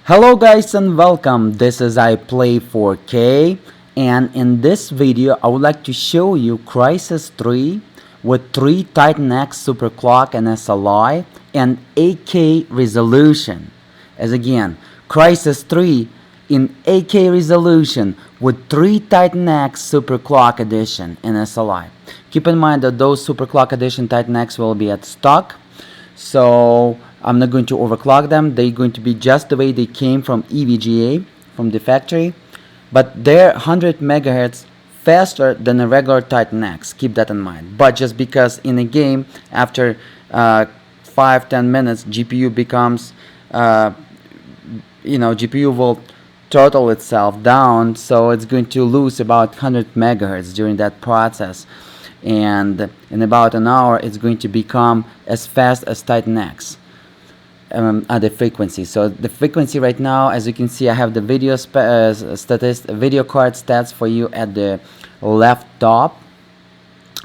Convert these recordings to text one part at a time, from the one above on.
Hello guys and welcome. This is I Play 4K, and in this video I would like to show you Crysis 3 with 3 Titan X Super Clocked and SLI and 8K resolution. As again, Crysis 3 in 8K resolution with 3 Titan X Super Clocked Edition and SLI. Keep in mind that those Super Clocked Edition Titan X will be at stock, so I'm not going to overclock them. They're going to be just the way they came from EVGA, from the factory, but they're 100 megahertz faster than a regular Titan X. Keep that in mind. But just because in a game after 5-10 minutes GPU becomes GPU will throttle itself down, so it's going to lose about 100 megahertz during that process, and in about an hour it's going to become as fast as Titan X at the frequency. So the frequency right now, as you can see, I have the video video card stats for you at the left top.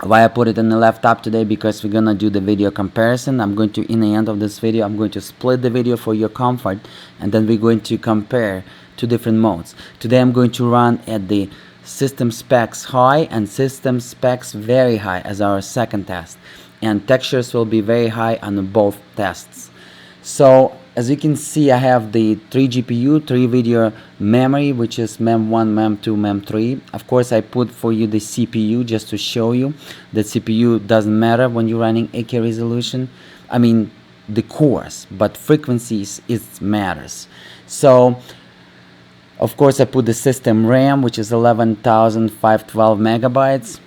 Why I put it in the left top today? Because we're gonna do the video comparison. I'm going to, in the end of this video, I'm going to split the video for your comfort, and then we're going to compare two different modes. Today I'm going to run at the system specs high and system specs very high as our second test, and textures will be very high on both tests. So as you can see, I have the 3 GPU, 3 video memory, which is MEM1, MEM2, MEM3. Of course, I put for you the CPU just to show you that CPU doesn't matter when you're running 8K resolution. I mean the cores, but frequencies, it matters. So of course I put the system RAM, which is 11,512 megabytes.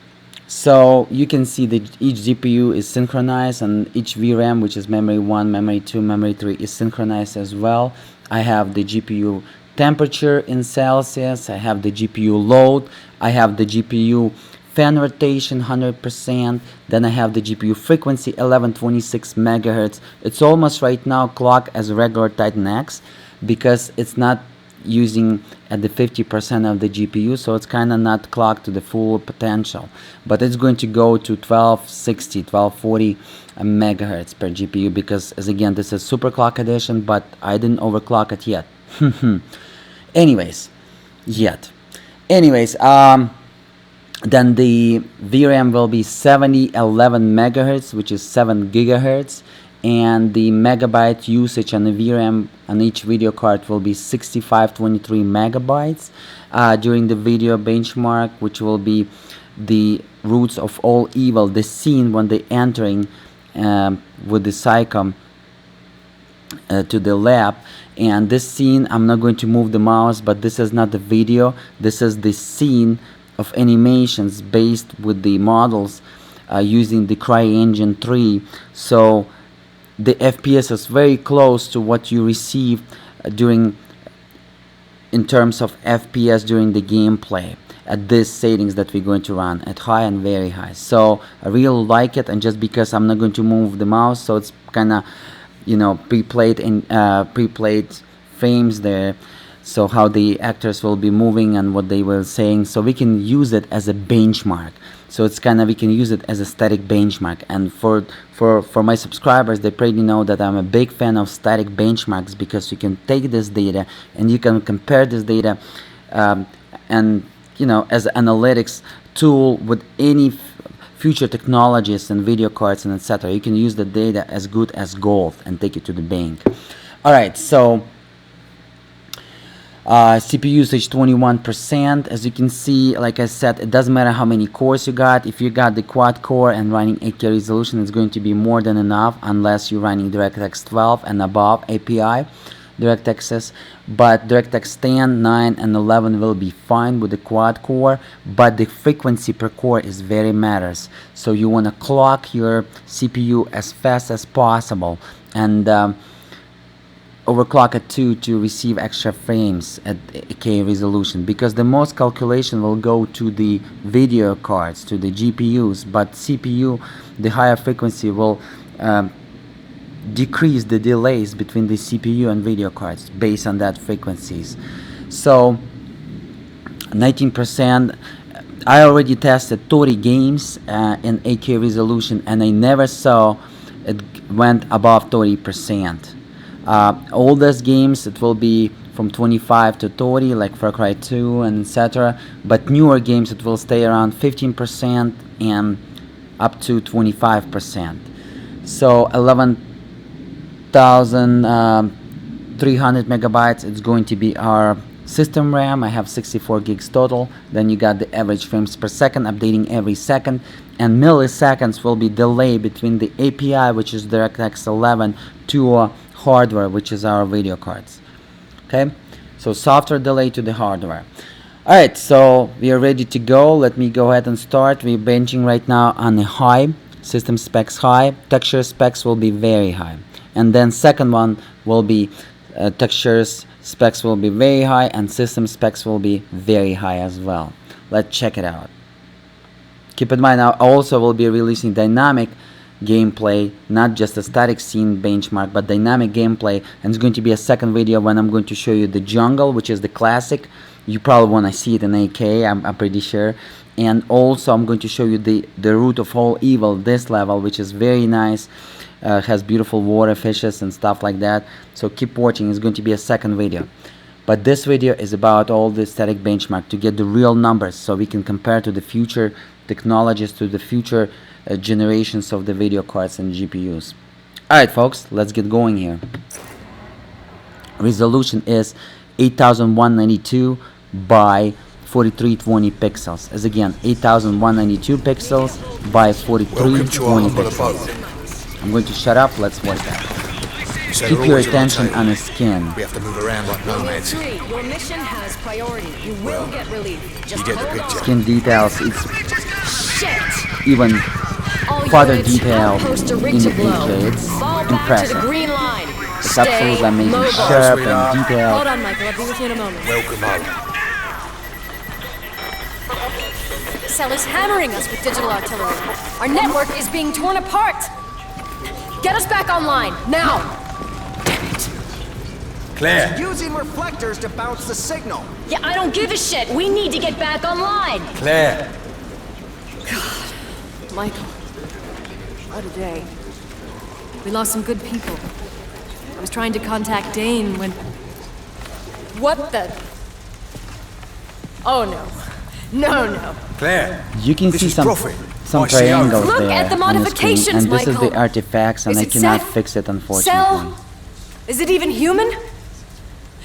So you can see that each GPU is synchronized, and each VRAM, which is memory 1, memory 2, memory 3, is synchronized as well. I have the GPU temperature in Celsius, I have the GPU load, I have the GPU fan rotation 100%, then I have the GPU frequency 1126 megahertz. It's almost right now clocked as a regular Titan X because it's not using at the 50% of the GPU, so it's kind of not clocked to the full potential, but it's going to go to 1260 1240 megahertz per GPU, because as again this is super clock edition, but I didn't overclock it yet. anyways then the VRAM will be 7011 megahertz, which is 7 gigahertz, and the megabyte usage on the VRAM on each video card will be 6523 megabytes during the video benchmark, which will be the roots of all evil, the scene when they entering with the Psychom to the lab. And this scene, I'm not going to move the mouse, but this is not the video, this is the scene of animations based with the models using the CryEngine 3. So the FPS is very close to what you receive during, in terms of FPS during the gameplay at these settings that we're going to run at high and very high. So I really like it, and just because I'm not going to move the mouse, so it's kind of, you know, pre-played in pre-played frames there, so how the actors will be moving and what they were saying, so we can use it as a benchmark. So it's kind of, we can use it as a static benchmark, and for my subscribers, they probably know that I'm a big fan of static benchmarks, because you can take this data and you can compare this data and, you know, as an analytics tool with any future technologies and video cards and etc. You can use the data as good as gold and take it to the bank. Alright, so CPU usage 21%. As you can see, like I said, it doesn't matter how many cores you got. If you got the quad core and running 8K resolution, it's going to be more than enough, unless you're running DirectX 12 and above API DirectXs. But DirectX 10, 9 and 11 will be fine with the quad core, but the frequency per core is very matters. So you want to clock your CPU as fast as possible, and overclock it to receive extra frames at 8K resolution, because the most calculation will go to the video cards, to the GPUs, but CPU, the higher frequency will decrease the delays between the CPU and video cards based on that frequencies. So 19%. I already tested 30 games in 8K resolution, and I never saw it went above 30%. Oldest games, it will be from 25 to 30, like Far Cry 2 and etc. But newer games, it will stay around 15% and up to 25%. So 11,300 megabytes. It's going to be our system RAM. I have 64 gigs total. Then you got the average frames per second, updating every second, and milliseconds will be delay between the API, which is DirectX 11, to hardware, which is our video cards. Okay, so software delay to the hardware. Alright, so we are ready to go. Let me go ahead and start. We're benching right now on a high, system specs high, texture specs will be very high, and then second one will be textures specs will be very high, and system specs will be very high as well. Let's check it out. Keep in mind, I also will be releasing dynamic gameplay, not just a static scene benchmark, but dynamic gameplay, and it's going to be a second video when I'm going to show you the jungle, which is the classic. You probably want to see it in 8K, I'm pretty sure. And also I'm going to show you the root of all evil, this level, which is very nice, has beautiful water fishes and stuff like that. So keep watching, it's going to be a second video. But this video is about all the static benchmark to get the real numbers, so we can compare to the future technologies, to the future generations of the video cards and GPUs. Alright folks, let's get going here. Resolution is 8192 by 4320 pixels. As again, 8192 pixels by 4320 pixels. I'm going to shut up, let's watch that. Keep your attention on the skin. We have to move around like nomads. Your mission has priority. You will get relief. Just you get the picture. Skin details, it's shit. even All further units, detailed outpost to in reach the a blow. picture. It's Fall back to the impressive. green line. It's absolutely amazing, Mobo. sharp and detailed. Hold on, Michael. I'll be with you in a moment. Welcome home. Cell is hammering us with digital artillery. Our network is being torn apart. Get us back online, now! Claire! Using reflectors to bounce the signal. Yeah, I don't give a shit. We need to get back online. Claire! God, Michael. What a day. We lost some good people. I was trying to contact Dane when... What the... Oh no. No. Claire! You can This see is some Prophet. triangles Look there at the on the screen, modifications, and this is Michael. the artifacts, and Is I it cannot Seth? fix it, unfortunately. Cell? Is it even human?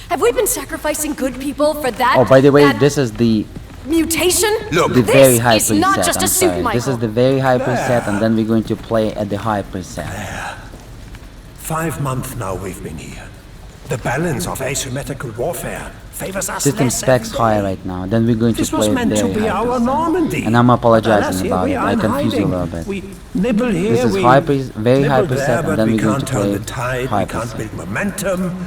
Have we been sacrificing good people for that? Oh, by the way, that this is the mutation? Look, the this very high is not preset. just I'm a suit, sorry. Michael. This is the very high preset, and then we're going to play at the high preset. 5 months now we've been here. The balance of asymmetrical warfare favors us System less specs every high day. right now. Then we're going to This was play meant to very be high our preset. Normandy. And I'm apologizing Alas, about here it. we I are confused you a hiding. little bit. We nibble here, This is we very high nibble preset, there, and but then we we're going can't to turn play the tide, high we can't preset. build momentum.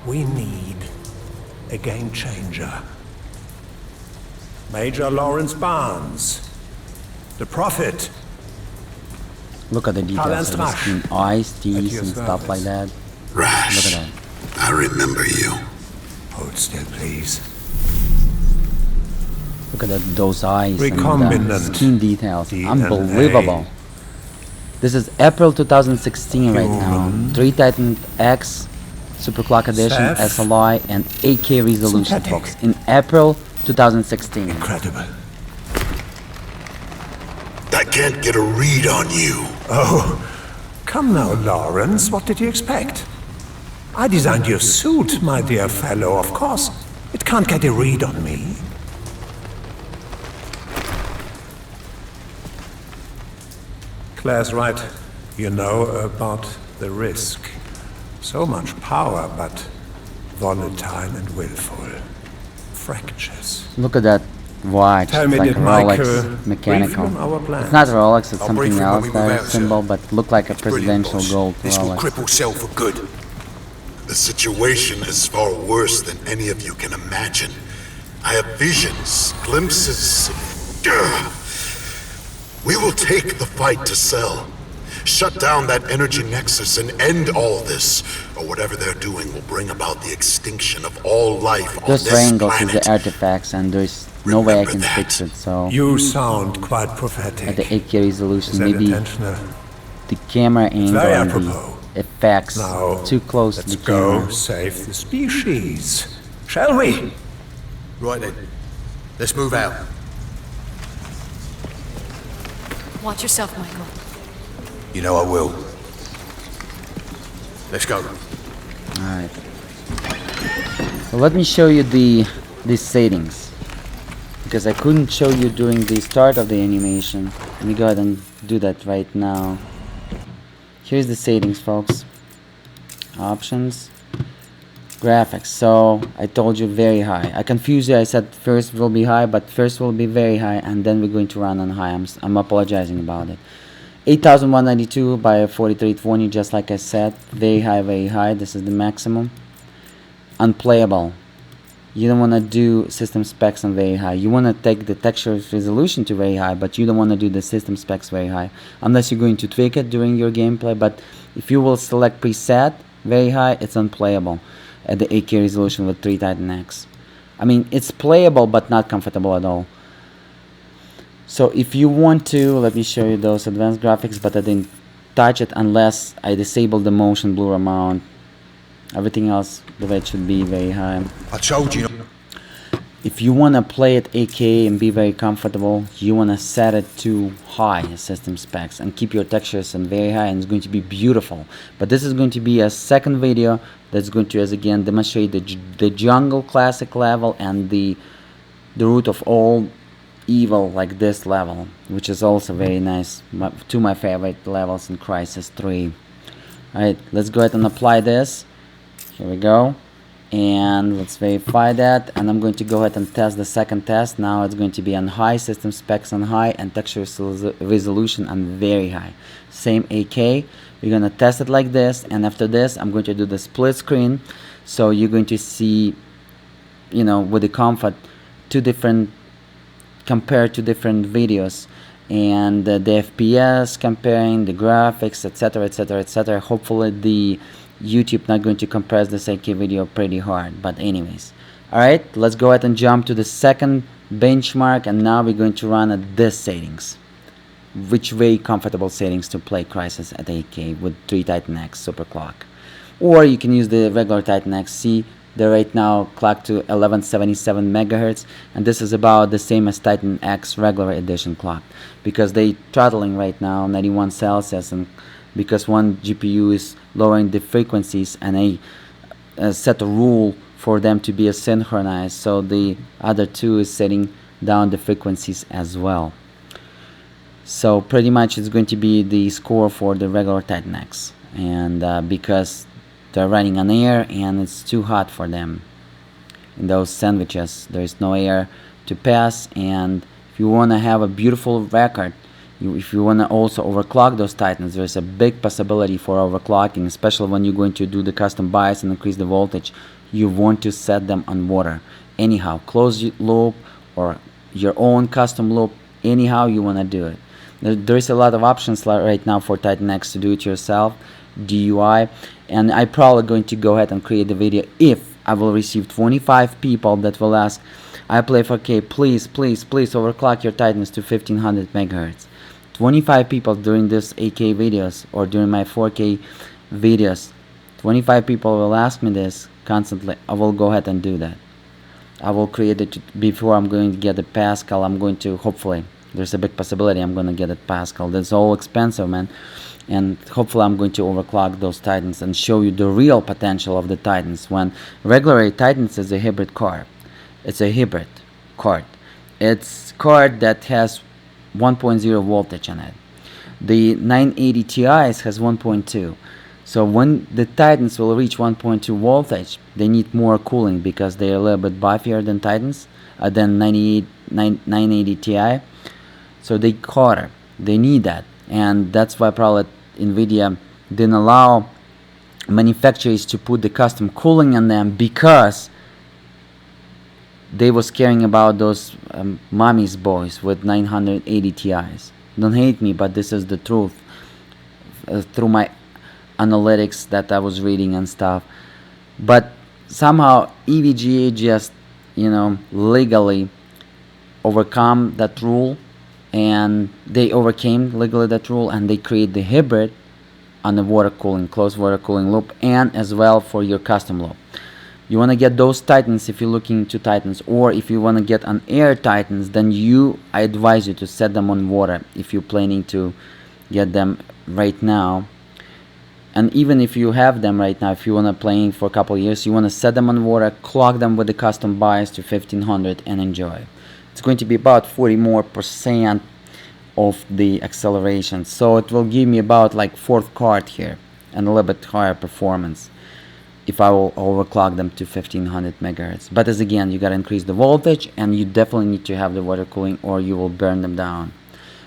We need a game changer. Major Lawrence Barnes, the Prophet. Look at the details of the Rasch. skin, eyes, teeth, your and stuff like service. that. Rash, Look at that. I remember you. Hold still, please. Look at that, those eyes and Recombinant skin details. DNA. Unbelievable. This is April 2016 right now. 3 Titan X Super Clocked Edition, Seth. SLI, and 8K resolution, Synthetic. folks. In April 2016. Incredible. I can't get a read on you. Oh, come now, Lawrence. What did you expect? I designed your suit, my dear fellow, of course. It can't get a read on me. Claire's right. You know about the risk. So much power, but volatile and willful. Fractures. Look at that watch. Tell It's me, like did Rolex Michael mechanical. brief you on our plans? It's not Rolex, it's I'll something brief him when else, we move that out, symbol, sir. but look like a Brilliant, presidential boss. gold This will Rolex. cripple Cell for good. The situation is far worse than any of you can imagine. I have visions, glimpses. We will take the fight to Cell. Shut down that energy nexus and end all this, or whatever they're doing will bring about the extinction of all life on Those this triangles is planet. the artifacts, and there's no way I Remember can that. fix it, so You sound quite prophetic. at the 8K resolution, Is that maybe intentional? the camera angle Very and the apropos. effects Now, too close to let's the go camera. save the species. Shall we? Right then. Let's move out. Watch yourself, Michael. You know I will. Let's go. Alright. So let me show you these settings, because I couldn't show you during the start of the animation. Let me go ahead and do that right now. Here's the settings, folks. Options, graphics. So I told you very high. I confused you. I said first will be high, but first will be very high, and then we're going to run on high. I'm apologizing about it. 8192 by 4320, just like I said. Very high, very high. This is the maximum. Unplayable. You don't want to do system specs on very high. You want to take the texture resolution to very high, but you don't want to do the system specs very high, unless you're going to tweak it during your gameplay. But if you will select preset very high, it's unplayable at the 8K resolution with 3 Titan X. I mean, it's playable, but not comfortable at all. So if you want to, let me show you those advanced graphics, but I didn't touch it unless I disable the motion blur amount. Everything else, the way it should be, very high. I told you. If you want to play at 8K and be very comfortable, you want to set it to high system specs and keep your textures on very high, and it's going to be beautiful. But this is going to be a second video that's going to, as again, demonstrate the jungle classic level and the root of all evil, like this level, which is also very nice. Two of my favorite levels in Crysis 3. Alright, let's go ahead and apply this. Here we go, and let's verify that, and I'm going to go ahead and test the second test. Now it's going to be on high, system specs on high, and texture resolution on very high. Same 8K. We're going to test it like this, and after this I'm going to do the split screen, so you're going to see, you know, with the comfort, compared to different videos, and the FPS comparing the graphics, etc, etc, etc. Hopefully the YouTube not going to compress this 8K video pretty hard, but anyways. Alright, let's go ahead and jump to the second benchmark, and now we're going to run at this settings, which very comfortable settings to play Crysis at 8K with 3 Titan X Super Clocked. Or you can use the regular Titan XC. They're right now clocked to 1177 megahertz, and this is about the same as Titan X regular edition clock, because they throttling right now 91 Celsius, and because one GPU is lowering the frequencies, and I set a rule for them to be asynchronized, so the other two is setting down the frequencies as well. So pretty much it's going to be the score for the regular Titan X, and because they're running on air and it's too hot for them in those sandwiches, there is no air to pass. And if you want to have a beautiful record, if you want to also overclock those Titans, there's a big possibility for overclocking, especially when you're going to do the custom bias and increase the voltage. You want to set them on water anyhow, closed loop or your own custom loop, anyhow you want to do it. There's a lot of options right now for Titan X to do it yourself, DUI, and I'm probably going to go ahead and create the video if I will receive 25 people that will ask, I play 4K, please overclock your Titans to 1500 megahertz. 25 people during this 8K videos or during my 4K videos, 25 people will ask me this constantly. I will go ahead and do that. I will create it before I'm going to get the Pascal. I'm going to, hopefully, there's a big possibility I'm going to get a Pascal. That's all expensive, man. And hopefully I'm going to overclock those Titans and show you the real potential of the Titans, when regular Titans is a hybrid card. It's a hybrid card. It's a card that has 1.0 voltage on it. The 980 Ti's has 1.2. So when the Titans will reach 1.2 voltage, they need more cooling because they're a little bit buffier than Titans, than 980 Ti. So they hotter. They need that, and that's why probably Nvidia didn't allow manufacturers to put the custom cooling on them, because they was caring about those mommy's boys with 980 Ti's. Don't hate me, but this is the truth. Through my analytics that I was reading and stuff. But somehow EVGA just, you know, legally overcome that rule, and they overcame legally that rule, and they create the hybrid on the water cooling, closed water cooling loop, and as well for your custom loop. You want to get those Titans if you're looking into Titans, or if you want to get an air Titans, then I advise you to set them on water if you're planning to get them right now. And even if you have them right now, if you want to playing for a couple of years, you want to set them on water, clock them with the custom bias to 1500 and enjoy. It's going to be about 40% more of the acceleration, so it will give me about like 4th card here and a little bit higher performance if I will overclock them to 1500 megahertz. But as again, you gotta increase the voltage, and you definitely need to have the water cooling or you will burn them down.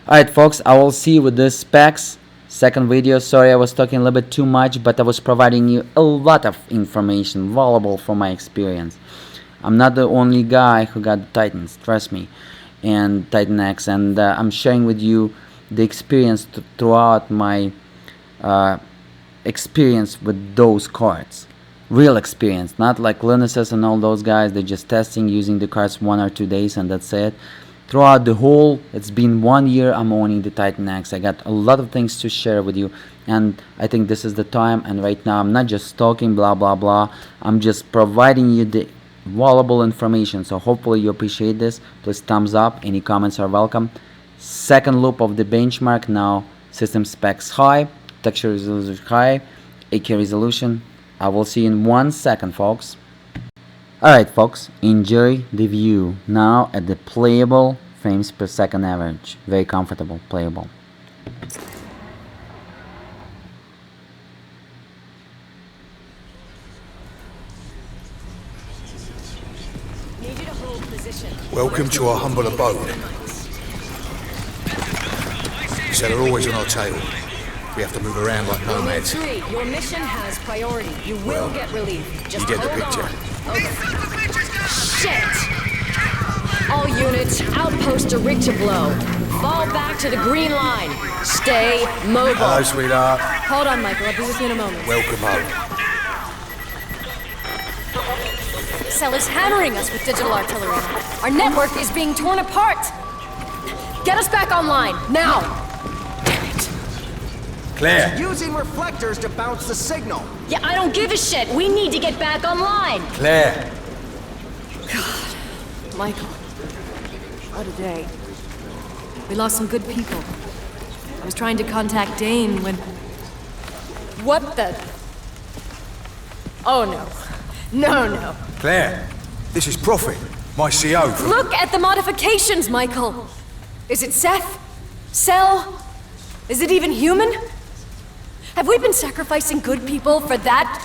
Alright folks, I will see you with the specs. Second video. Sorry I was talking a little bit too much, but I was providing you a lot of information valuable from my experience. I'm not the only guy who got the Titans, trust me, and Titan X, and I'm sharing with you the experience throughout my experience with those cards. Real experience, not like Linus's and all those guys. They're just testing, using the cards 1 or 2 days, and that's it. Throughout the whole, it's been 1 year I'm owning the Titan X. I got a lot of things to share with you, and I think this is the time. And right now I'm not just talking blah blah blah, I'm just providing you the valuable information. So hopefully you appreciate this. Please thumbs up, any comments are welcome. Second loop of the benchmark now. System specs high, texture resolution high, 8K resolution. I will see you in 1 second, folks. Alright folks, enjoy the view now at the playable frames per second average. Very comfortable, playable. Need you to hold position. Welcome to our humble abode. So they're always on our tail. We have to move around like nomads. Your mission has priority. You will get relief. Just You get the hold picture. on. Over. Shit! All units, outpost to rig to blow. Fall back to the green line. Stay mobile. Hello, sweetheart. Hold on, Michael. I'll be with you in a moment. Welcome home. Seller's hammering us with digital artillery. Our network is being torn apart. Get us back online, now! Damn it. Claire. Using reflectors to bounce the signal. Yeah, I don't give a shit. We need to get back online. Claire. God, Michael. What a day. We lost some good people. I was trying to contact Dane when... What the... Oh no. No. Claire. This is Prophet, my CO. Look at the modifications, Michael. Is it Seth? Cell? Is it even human? Have we been sacrificing good people for that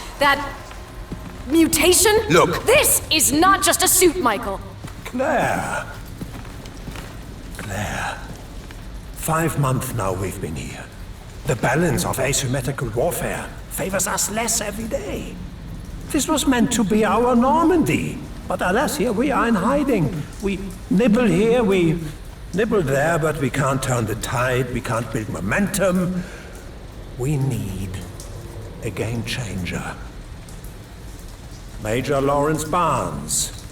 mutation? Look. This is not just a suit, Michael. Claire. 5 months now we've been here. The balance of asymmetrical warfare favors us less every day. This was meant to be our Normandy. But alas, here we are in hiding. We nibble here, we nibble there, but we can't turn the tide, we can't build momentum. We need a game changer. Major Lawrence Barnes.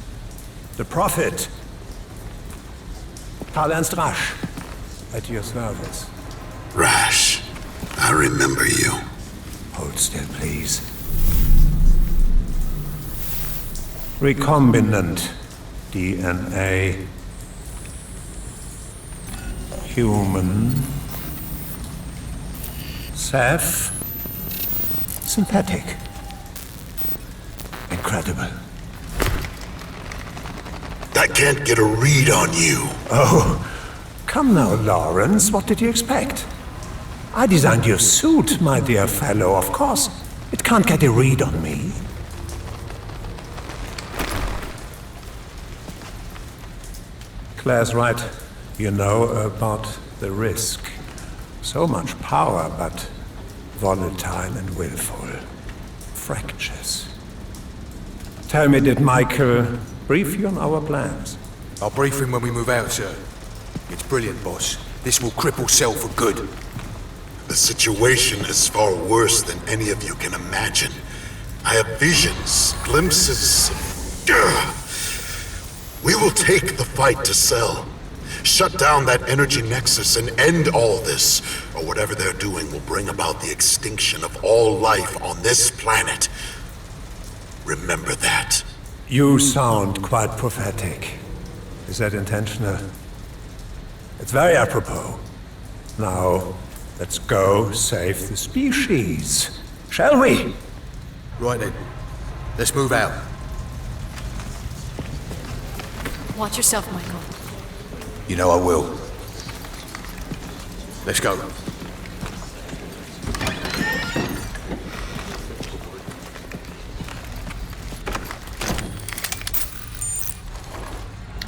The Prophet. Karl-Ernst Rasch. At your service. Rash, I remember you. Hold still, please. Recombinant DNA. Human. Seth. Synthetic. Incredible. I can't get a read on you. Oh, come now, Lawrence. What did you expect? I designed your suit, my dear fellow, of course. It can't get a read on me. Claire's right. You know about the risk. So much power, but volatile and willful. Fractures. Tell me, did Michael brief you on our plans? I'll brief him when we move out, sir. It's brilliant, boss. This will cripple Cell for good. The situation is far worse than any of you can imagine. I have visions, glimpses. Ugh. We will take the fight to Cell. Shut down that energy nexus and end all this, or whatever they're doing will bring about the extinction of all life on this planet. Remember that. You sound quite prophetic. Is that intentional? It's very apropos. Now, let's go save the species. Shall we? Right then. Let's move out. Watch yourself, Michael. You know I will. Let's go.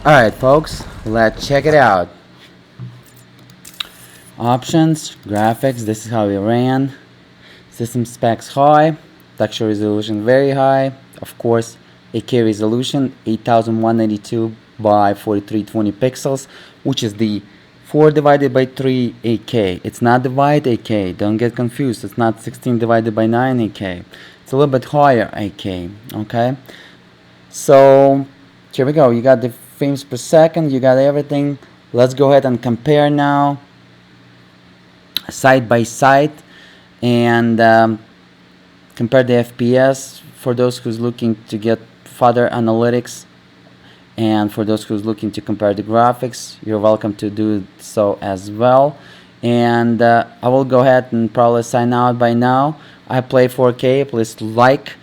Alright folks, let's check it out. Options, graphics, this is how we ran. System specs high, texture resolution very high. Of course, 8K resolution, 8192 by 4320 pixels, which is the 4 divided by 3 8K. It's not divide 8K, don't get confused. It's not 16 divided by 9 8K. It's a little bit higher 8K, okay? So, here we go. You got the frames per second, you got everything. Let's go ahead and compare now, side by side, and compare the FPS for those who's looking to get further analytics, and for those who's looking to compare the graphics, you're welcome to do so as well. And I will go ahead and probably sign out by now. I play 4K. Please like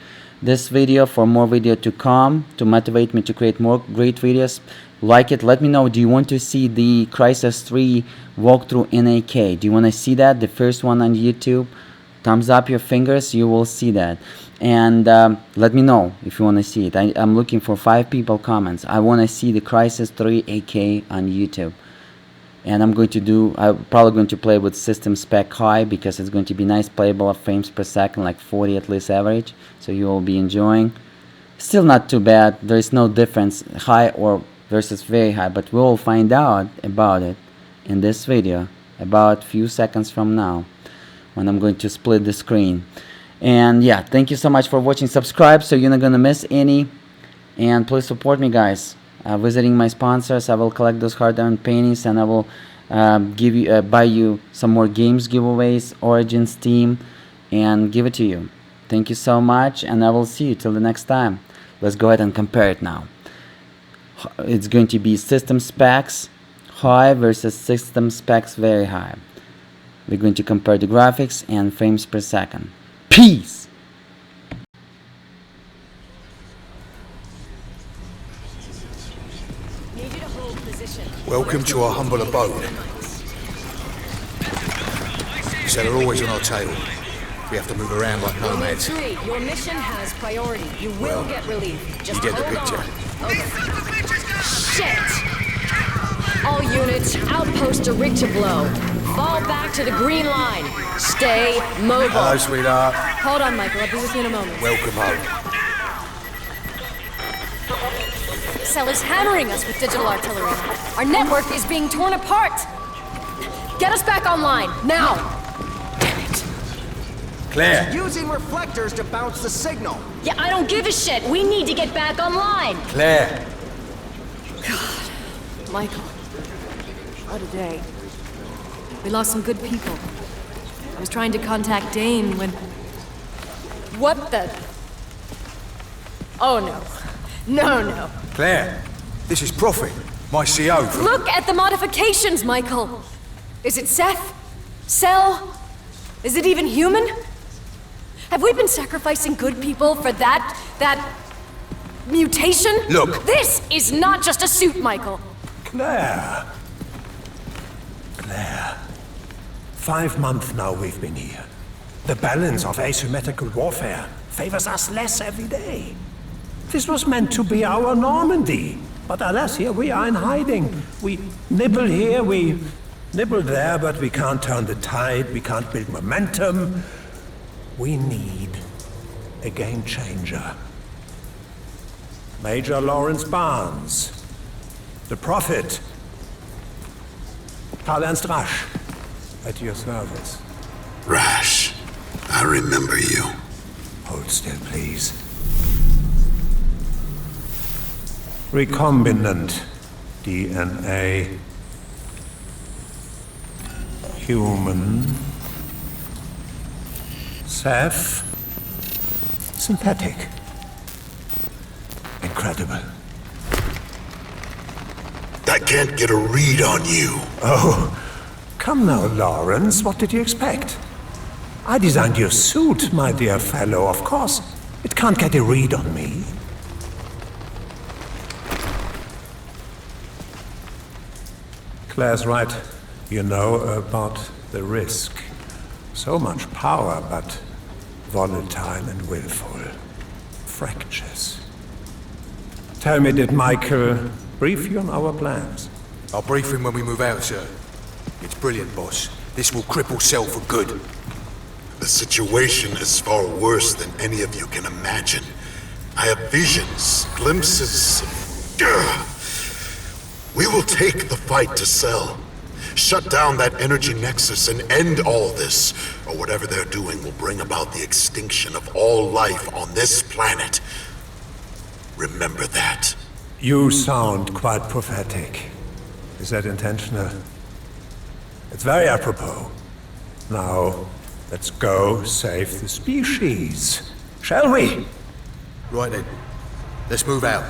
this video for more video to come, to motivate me to create more great videos. Like it. Let me know, do you want to see the Crysis 3 walkthrough in 8K? Do you want to see that, the first one on YouTube? Thumbs up your fingers, you will see that. And let me know if you want to see it. I'm looking for 5 people comments. I want to see the Crysis 3 8K on YouTube. And I'm probably going to play with system spec high, because it's going to be nice playable of frames per second, like 40 at least average. So you will be enjoying. Still not too bad. There is no difference high or versus very high, but we'll find out about it in this video about a few seconds from now, when I'm going to split the screen. And yeah, thank you so much for watching. Subscribe so you're not gonna miss any, and please support me, guys, visiting my sponsors. I will collect those hard-earned pennies, and I will buy you some more games giveaways, Origin, Steam, and give it to you. Thank you so much, and I will see you till the next time. Let's go ahead and compare it now. It's going to be system specs high versus system specs very high. We're going to compare the graphics and frames per second. Peace! Welcome to our humble abode. So they're always on our tail. We have to move around like nomads. Your mission has priority. You will get relief. Just You get the picture. Shit! All units, outpost to rig to blow. Fall back to the green line. Stay mobile. Hello, sweetheart. Hold on, Michael. I'll be with you in a moment. Welcome home. Cell is hammering us with digital artillery. Our network is being torn apart. Get us back online, now! Damn it. Claire. Using reflectors to bounce the signal. Yeah, I don't give a shit. We need to get back online. Claire. God, Michael. What a day. We lost some good people. I was trying to contact Dane when... What the... Oh no. No. Claire. This is Prophet, my CO. Look at the modifications, Michael. Is it Seth? Cell? Is it even human? Have we been sacrificing good people for that mutation? Look. This is not just a suit, Michael. Claire. 5 months now we've been here. The balance of asymmetrical warfare favors us less every day. This was meant to be our Normandy. But alas, here we are in hiding. We nibble here, we nibble there, but we can't turn the tide, we can't build momentum. We need a game changer. Major Lawrence Barnes, the Prophet, Karl Ernst Rasch, at your service. Rash, I remember you. Hold still, please. Recombinant DNA Human. Seth. Synthetic. Incredible. I can't get a read on you. Oh, come now, Lawrence. What did you expect? I designed your suit, my dear fellow. Of course, it can't get a read on me. Claire's right. You know about the risk. So much power, but volatile and willful. Fractures. Tell me, did Michael brief you on our plans? I'll brief him when we move out, sir. It's brilliant, boss. This will cripple Cell for good. The situation is far worse than any of you can imagine. I have visions, glimpses. We will take the fight to Cell. Shut down that energy nexus and end all this, or whatever they're doing will bring about the extinction of all life on this planet. Remember that. You sound quite prophetic. Is that intentional? It's very apropos. Now, let's go save the species. Shall we? Right then. Let's move out.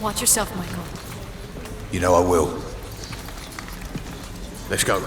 Watch yourself, Michael. You know I will. Let's go.